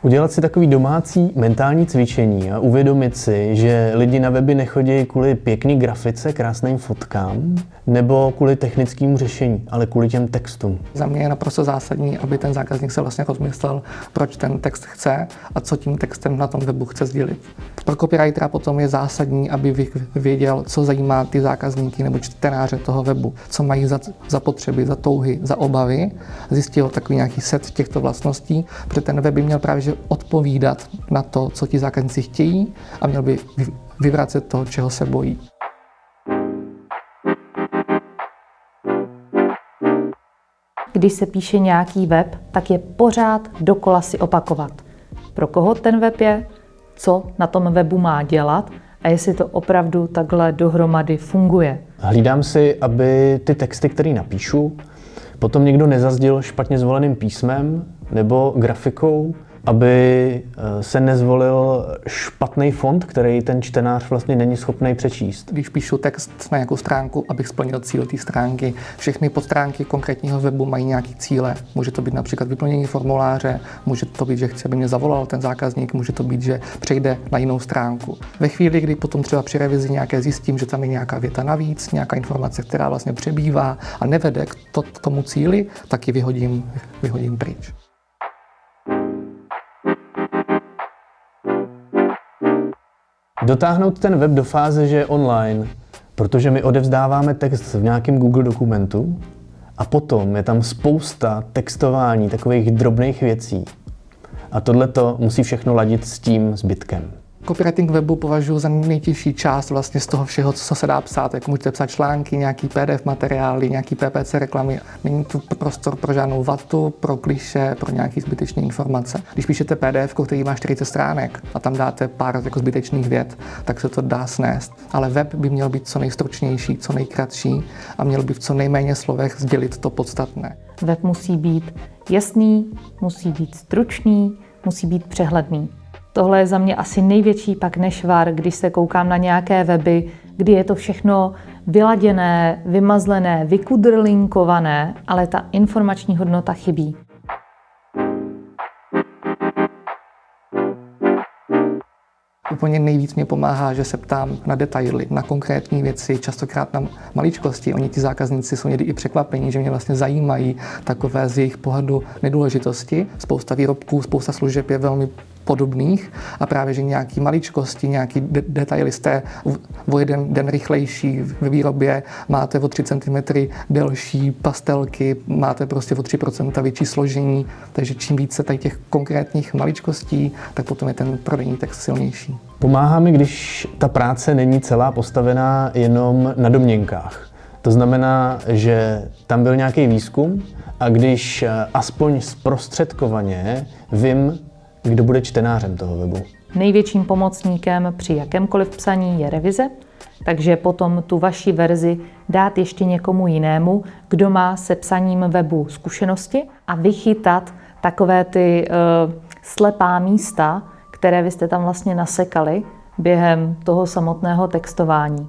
Udělat si takový domácí mentální cvičení a uvědomit si, že lidi na weby nechodí kvůli pěkný grafice, krásným fotkám nebo kvůli technickému řešení, ale kvůli těm textům. Za mě je naprosto zásadní, aby ten zákazník se vlastně rozmyslel, proč ten text chce a co tím textem na tom webu chce sdělit. Pro copywritera potom je zásadní, aby věděl, co zajímá ty zákazníky nebo čtenáře toho webu, co mají za potřeby, za touhy, za obavy. Zjistil takový nějaký set těchto vlastností, protože ten web by měl právě že odpovídat na to, co ti zákazníci chtějí a měl by vyvracet toho, čeho se bojí. Když se píše nějaký web, tak je pořád dokola si opakovat. Pro koho ten web je, co na tom webu má dělat a jestli to opravdu takhle dohromady funguje. Hlídám si, aby ty texty, které napíšu, potom někdo nezazdil špatně zvoleným písmem nebo grafikou, aby se nezvolil špatný font, který ten čtenář vlastně není schopný přečíst. Když píšu text na nějakou stránku, abych splnil cíl té stránky, všechny podstránky konkrétního webu mají nějaké cíle. Může to být například vyplnění formuláře, může to být, že chce, aby mě zavolal ten zákazník, může to být, že přejde na jinou stránku. Ve chvíli, kdy potom třeba při revizi nějaké zjistím, že tam je nějaká věta navíc, nějaká informace, která vlastně přebývá a nevede k tomu cíli, tak ji vyhodím pryč. Dotáhnout ten web do fáze, že je online, protože my odevzdáváme text v nějakém Google dokumentu a potom je tam spousta textování takových drobných věcí. A tohleto musí všechno ladit s tím zbytkem. Copywriting webu považuji za nejtěžší část vlastně z toho všeho, co se dá psát. Jako můžete psát články, nějaký PDF materiály, nějaký PPC reklamy. Není tu prostor pro žádnou vatu, pro klišé, pro nějaké zbytečné informace. Když píšete PDF, který má 40 stránek a tam dáte pár jako zbytečných vět, tak se to dá snést. Ale web by měl být co nejstručnější, co nejkratší a měl by v co nejméně slovech sdělit to podstatné. Web musí být jasný, musí být stručný, musí být přehledný. Tohle je za mě asi největší pak nešvar, když se koukám na nějaké weby, kdy je to všechno vyladěné, vymazlené, vykudrlinkované, ale ta informační hodnota chybí. Úplně nejvíc mě pomáhá, že se ptám na detaily, na konkrétní věci, častokrát na maličkosti. Oni ti zákazníci jsou někdy i překvapení, že mě vlastně zajímají takové z jejich pohledu nedůležitosti. Spousta výrobků, spousta služeb je velmi podobných a právě, že nějaký maličkosti, nějaký detaily jste o jeden den rychlejší ve výrobě, máte o 3 cm delší pastelky, máte prostě o 3% větší složení, takže čím více tady těch konkrétních maličkostí, tak potom je ten prodejní text silnější. Pomáhá mi, když ta práce není celá postavená jenom na domněnkách. To znamená, že tam byl nějaký výzkum a když aspoň zprostředkovaně vím, kdo bude čtenářem toho webu. Největším pomocníkem při jakémkoliv psaní je revize, takže potom tu vaši verzi dát ještě někomu jinému, kdo má se psaním webu zkušenosti a vychytat takové ty slepá místa, které vy jste tam vlastně nasekali během toho samotného textování.